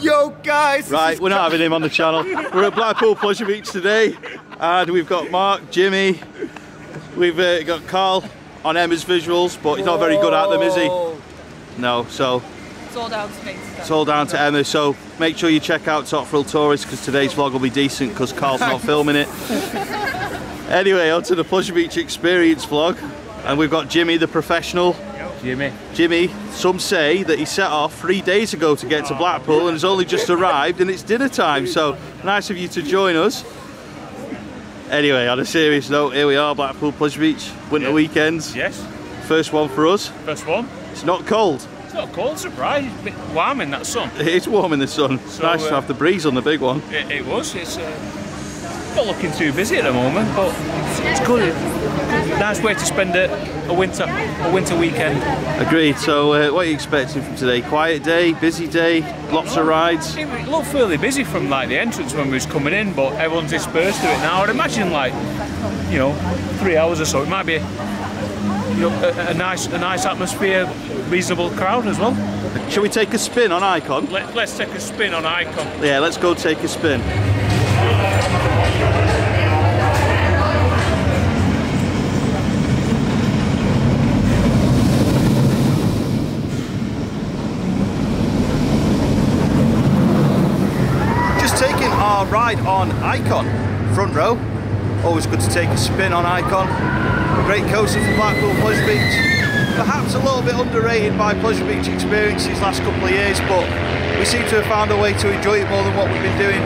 Yo guys! Right, we're not having him on the channel. We're at Blackpool Pleasure Beach today, and we've got Mark, Jimmy, we've got Carl on Emma's visuals, but he's not very good at them, is he? No, so it's all down to me. It's all down to Emma, so make sure you check out Top Thrill Tourist, because today's vlog will be decent because Carl's not filming it. Anyway, on to the Pleasure Beach Experience vlog, and we've got Jimmy the professional. Jimmy, some say that he set off 3 days ago to get to Blackpool and has only just arrived and it's dinner time, so nice of you to join us. Anyway, on a serious note, here we are, Blackpool Pleasure Beach, winter weekends. Yes. First one for us. First one. It's not cold. It's not cold, surprise. It's a bit warm in that sun. It is warm in the sun. It's nice to have the breeze on the big one. It was. It's not looking too busy at the moment, but it's good. Nice way to spend a winter weekend. Agreed. So what are you expecting from today? Quiet day, busy day, lots of rides? It looked fairly busy from like the entrance when we was coming in, but everyone's dispersed to it now. I'd imagine like, 3 hours or so. It might be a nice atmosphere, reasonable crowd as well. Shall we take a spin on Icon? Let's take a spin on Icon. Yeah, let's go take a spin. Our ride on Icon, front row. Always good to take a spin on Icon. A great coaster for Blackpool Pleasure Beach. Perhaps a little bit underrated by Pleasure Beach Experience these last couple of years, but we seem to have found a way to enjoy it more than what we've been doing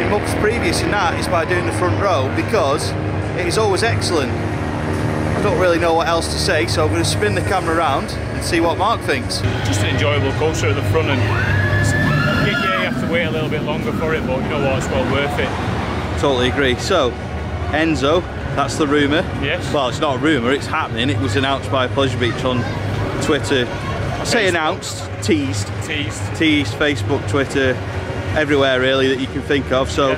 in months previous, and that is by doing the front row, because it is always excellent. I don't really know what else to say, so I'm going to spin the camera around and see what Mark thinks. Just an enjoyable coaster at the front, and you have to wait a little bit longer for it, but you know what, it's well worth it. Totally agree. So, Enso, that's the rumour. Yes. Well, it's not a rumour, it's happening. It was announced by Pleasure Beach on Twitter. I say announced, teased, Facebook, Twitter, everywhere really that you can think of. So,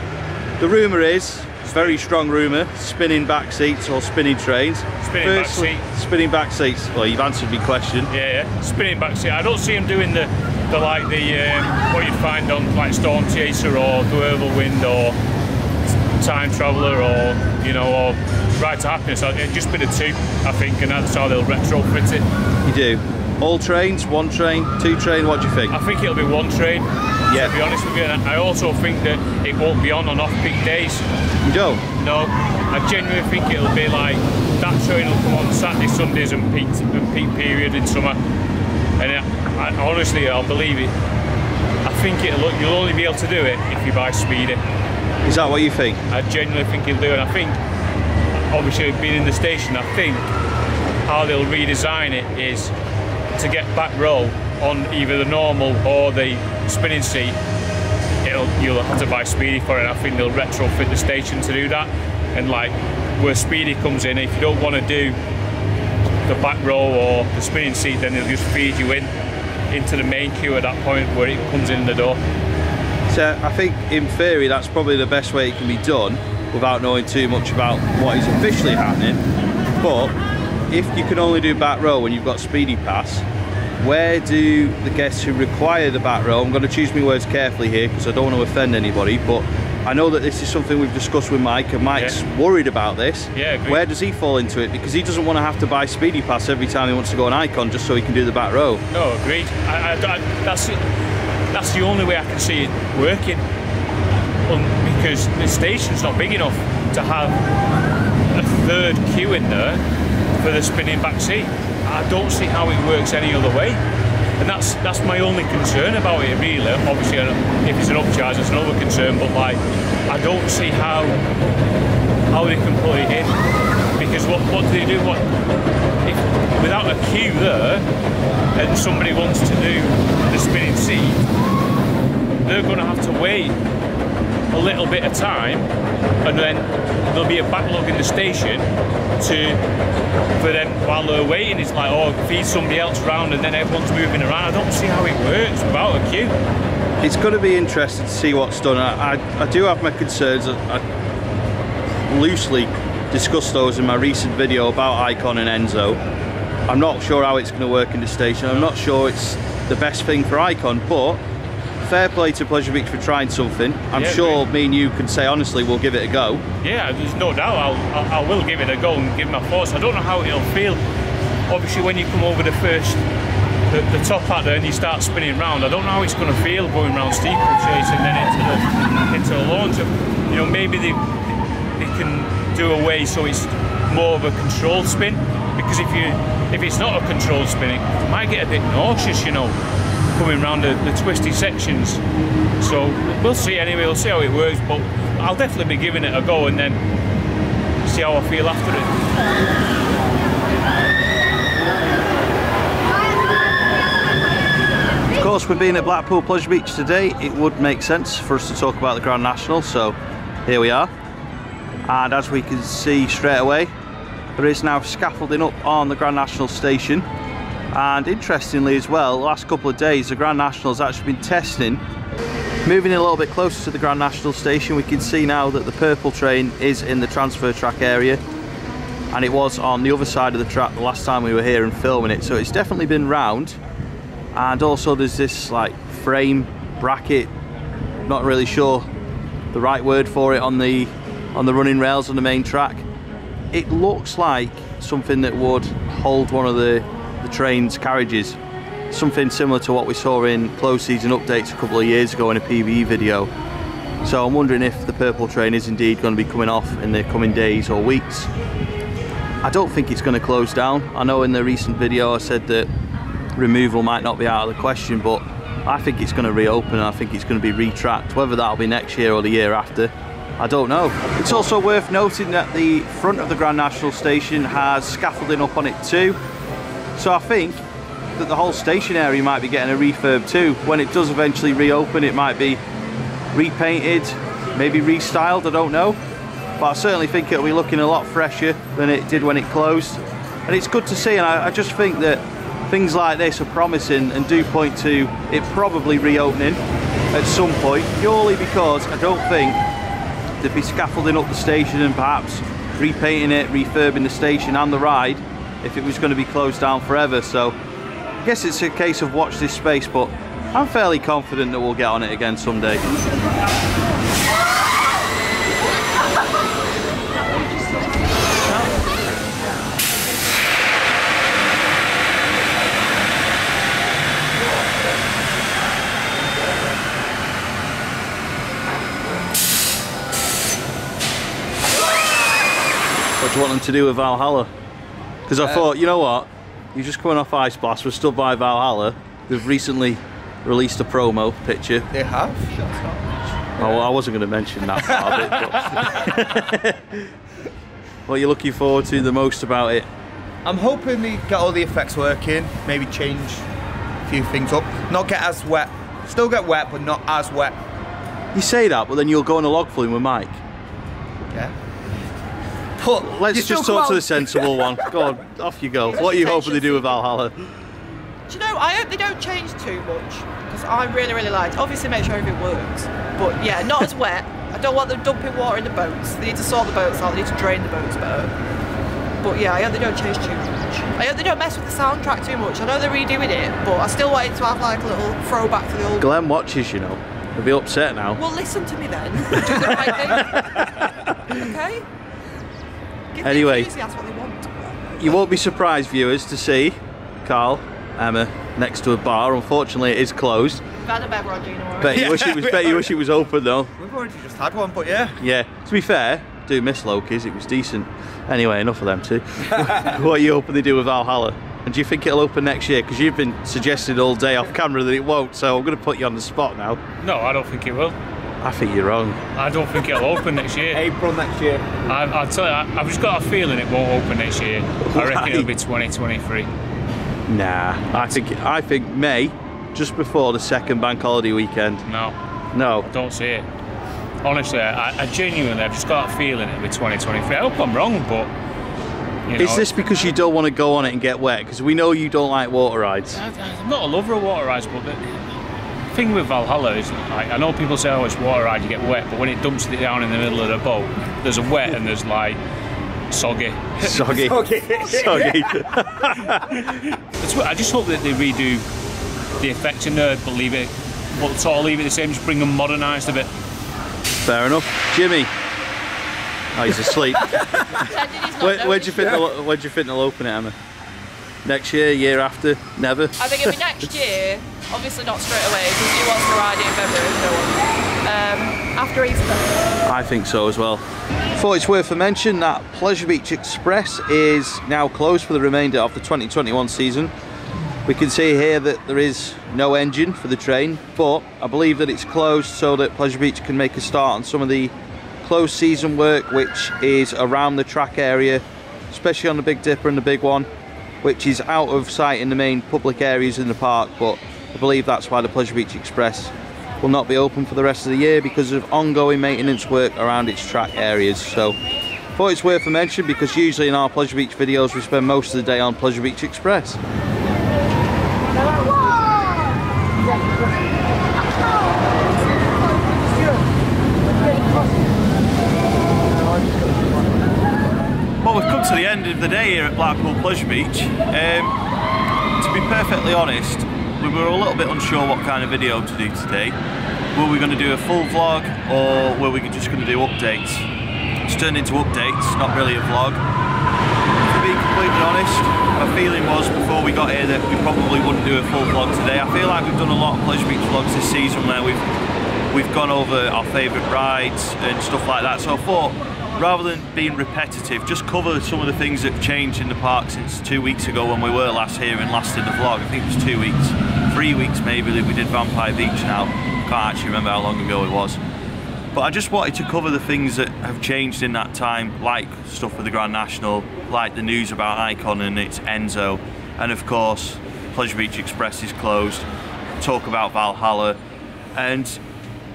the rumour is, very strong rumour, spinning back seats or spinning trains. Spinning back seats. Well, you've answered my question. Yeah, spinning back seat. I don't see them doing the what you'd find on like Storm Chaser or the Whirlwind or Time Traveller or or Ride to Happiness. It'd just be the two, I think, and that's how they'll retrofit it. You do. All trains, one train, two train. What do you think? I think it'll be one train. Yeah. To be honest with you, and I also think that it won't be on off-peak days. You don't? No, I genuinely think it'll be like that train will come on Saturday, Sundays, and peak period in summer. And I honestly, I'll believe it. I think you'll only be able to do it if you buy Speedy. Is that what you think? I genuinely think you'll do it. I think, obviously being in the station, I think how they'll redesign it is to get back row on either the normal or the spinning seat. You'll have to buy Speedy for it. I think they'll retrofit the station to do that. And like where Speedy comes in, if you don't want to do the back row or the spinning seat, then they'll just feed you into the main queue at that point where it comes in the door. So I think in theory that's probably the best way it can be done without knowing too much about what is officially happening. But if you can only do back row when you've got Speedy Pass, where do the guests who require the back row, I'm going to choose my words carefully here because I don't want to offend anybody, but I know that this is something we've discussed with Mike, and Mike's worried about this. Yeah, agreed. Where does he fall into it? Because he doesn't want to have to buy Speedy Pass every time he wants to go on Icon just so he can do the back row. No, agreed. That's the only way I can see it working, because the station's not big enough to have a third queue in there for the spinning back seat. I don't see how it works any other way, and that's my only concern about it really. Obviously if it's an upcharge it's another concern, but like I don't see how they can put it in, because what do they do? If without a queue there and somebody wants to do the spinning seat, they're going to have to wait a little bit of time, and then there'll be a backlog in the station for them while they're waiting. It's like, oh, feed somebody else around and then everyone's moving around. I don't see how it works without a queue. It's going to be interesting to see what's done. I do have my concerns. I loosely discussed those in my recent video about Icon and Enso. I'm not sure how it's going to work in the station. I'm not sure it's the best thing for Icon, but fair play to Pleasure Beach for trying something. I'm sure me and you can say honestly we'll give it a go. Yeah, there's no doubt I will give it a go and give my thoughts. I don't know how it'll feel. Obviously when you come over the top hat there and you start spinning round, I don't know how it's going to feel going round steeplechase and then into the launch. You know, maybe they can do a way so it's more of a controlled spin, because if it's not a controlled spin it might get a bit nauseous, you know, coming round the twisty sections. So we'll see anyway, we'll see how it works, but I'll definitely be giving it a go and then see how I feel after it. Of course, we're being at Blackpool Pleasure Beach today, it would make sense for us to talk about the Grand National, so here we are. And as we can see straight away, there is now scaffolding up on the Grand National station. And interestingly as well, the last couple of days the Grand National has actually been testing. Moving in a little bit closer to the Grand National station, we can see now that the purple train is in the transfer track area. And it was on the other side of the track the last time we were here and filming it, so it's definitely been round. And also there's this like frame bracket, not really sure the right word for it, on the running rails on the main track. It looks like something that would hold one of the train's carriages, something similar to what we saw in closed season updates a couple of years ago in a PvE video. So I'm wondering if the purple train is indeed going to be coming off in the coming days or weeks. I don't think it's going to close down. I know in the recent video I said that removal might not be out of the question, but I think it's going to reopen and I think it's going to be retracked. Whether that'll be next year or the year after, I don't know. It's also worth noting that the front of the Grand National station has scaffolding up on it too. So I think that the whole station area might be getting a refurb too. When it does eventually reopen, it might be repainted, maybe restyled, I don't know. But I certainly think it'll be looking a lot fresher than it did when it closed. And it's good to see, and I just think that things like this are promising and do point to it probably reopening at some point, purely because I don't think they'd be scaffolding up the station and perhaps repainting it, refurbing the station and the ride if it was going to be closed down forever. So I guess it's a case of watch this space, but I'm fairly confident that we'll get on it again someday. What do you want them to do with Valhalla? Because I thought, you know what, you're just coming off Ice Blast, we're stood by Valhalla. They've recently released a promo picture. They have? Oh, well, I wasn't going to mention that part of it, but what are you looking forward to the most about it? I'm hoping they get all the effects working, maybe change a few things up. Not get as wet, still get wet, but not as wet. You say that, but then you'll go on a log flume with Mike. Yeah. But let's just talk to the sensible one. Go on, off you go. What are you hoping they do with Valhalla? Do you know, I hope they don't change too much, because I really like it. Obviously make sure everything works, but yeah, not as wet. I don't want them dumping water in the boats. They need to sort the boats out, they need to drain the boats better. But yeah, I hope they don't change too much. I hope they don't mess with the soundtrack too much. I know they're redoing it, but I still want it to have like a little throwback to the old... Glenn watches, you know. He'll be upset now. Well, listen to me then. Do the right thing. Okay? Anyway, that's what they want. You won't be surprised, viewers, to see Carl, Emma next to a bar. Unfortunately, it is closed. We've had a beverage, you know. Bet you wish it was open though. We've already just had one, but yeah. Yeah. To be fair, do miss Loki's. It was decent. Anyway, enough of them two. What are you hoping they do with Valhalla? And do you think it'll open next year? Because you've been suggesting all day off camera that it won't. So I'm going to put you on the spot now. No, I don't think it will. I think you're wrong. I don't think it'll open next year. April next year. I'll tell you, I've just got a feeling it won't open next year. I reckon it'll be 2023. Nah, I think May, just before the second bank holiday weekend. No. No. I don't see it. Honestly, I genuinely, I've just got a feeling it'll be 2023. I hope I'm wrong, but... You know, is this because you don't want to go on it and get wet? Because we know you don't like water rides. I'm not a lover of water rides, but... The thing with Valhalla is, like, I know people say, oh, it's water ride, you get wet, but when it dumps it down in the middle of the boat, there's a wet and there's like soggy. Soggy. Soggy. I just hope that they redo the effects in there, but leave it but sort of leave it the same, just bring them modernised a bit. Fair enough. Jimmy. Oh, he's asleep. Where do you think they'll open it, Emma? Next year, year after, never? I think it'll be next year. Obviously not straight away, because he wants to ride it in February, no one. After Easter. I think so as well. Thought it's worth a mention that Pleasure Beach Express is now closed for the remainder of the 2021 season. We can see here that there is no engine for the train, but I believe that it's closed so that Pleasure Beach can make a start on some of the closed season work, which is around the track area, especially on the Big Dipper and the Big One, which is out of sight in the main public areas in the park. But I believe that's why the Pleasure Beach Express will not be open for the rest of the year, because of ongoing maintenance work around its track areas. So thought it's worth a mention, because usually in our Pleasure Beach videos we spend most of the day on Pleasure Beach Express. Well, we've come to the end of the day here at Blackpool Pleasure Beach. To be perfectly honest, we were a little bit unsure what kind of video to do today. Were we going to do a full vlog, or were we just going to do updates? It's turned into updates, not really a vlog. To be completely honest, my feeling was before we got here that we probably wouldn't do a full vlog today. I feel like we've done a lot of Pleasure Beach vlogs this season where we've gone over our favourite rides and stuff like that. So I thought, rather than being repetitive, just cover some of the things that have changed in the park since 2 weeks ago when we were last here and last in the vlog. I think it was 2 weeks, 3 weeks maybe, that we did Vampire Beach now. Can't actually remember how long ago it was. But I just wanted to cover the things that have changed in that time, like stuff with the Grand National, like the news about ICON and its Enso, and of course Pleasure Beach Express is closed, talk about Valhalla. And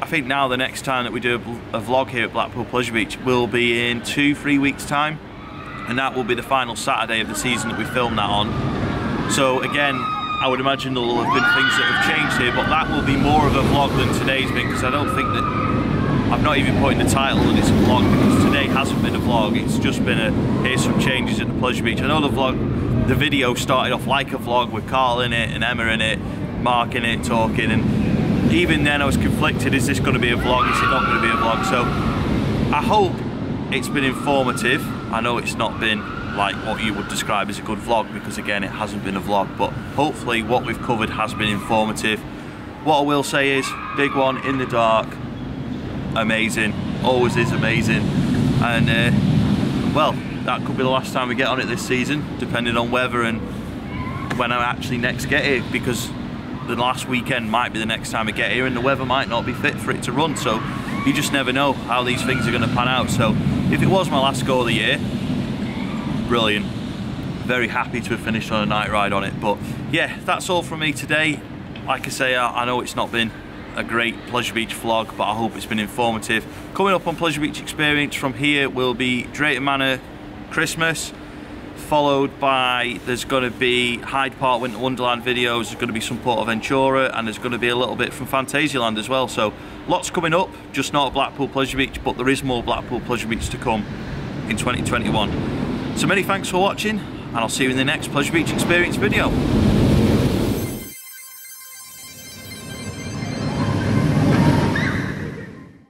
I think now the next time that we do a vlog here at Blackpool Pleasure Beach will be in 2-3 weeks time, and that will be the final Saturday of the season that we film that on. So again, I would imagine there will have been things that have changed here, but that will be more of a vlog than today's been, because I don't think that, I've not even put in the title that it's a vlog, because today hasn't been a vlog. It's just been a, here's some changes at the Pleasure Beach. I know the video started off like a vlog with Carl in it and Emma in it, Mark in it, talking, and even then I was conflicted, is this going to be a vlog, is it not going to be a vlog? So I hope it's been informative. I know it's not been like what you would describe as a good vlog, because again it hasn't been a vlog, but hopefully what we've covered has been informative. What I will say is, Big One in the dark, amazing, always is amazing, and well, that could be the last time we get on it this season, depending on weather and when I actually next get here, because the last weekend might be the next time I get here and the weather might not be fit for it to run, so you just never know how these things are going to pan out. So if it was my last go of the year, brilliant, very happy to have finished on a night ride on it. But yeah, that's all from me today. Like I say, I know it's not been a great Pleasure Beach vlog, but I hope it's been informative. Coming up on Pleasure Beach Experience from here will be Drayton Manor Christmas, followed by, there's going to be Hyde Park Winter Wonderland videos, there's going to be some PortAventura, and there's going to be a little bit from Fantasyland as well. So lots coming up, just not at Blackpool Pleasure Beach, but there is more Blackpool Pleasure Beach to come in 2021. So many thanks for watching, and I'll see you in the next Pleasure Beach Experience video.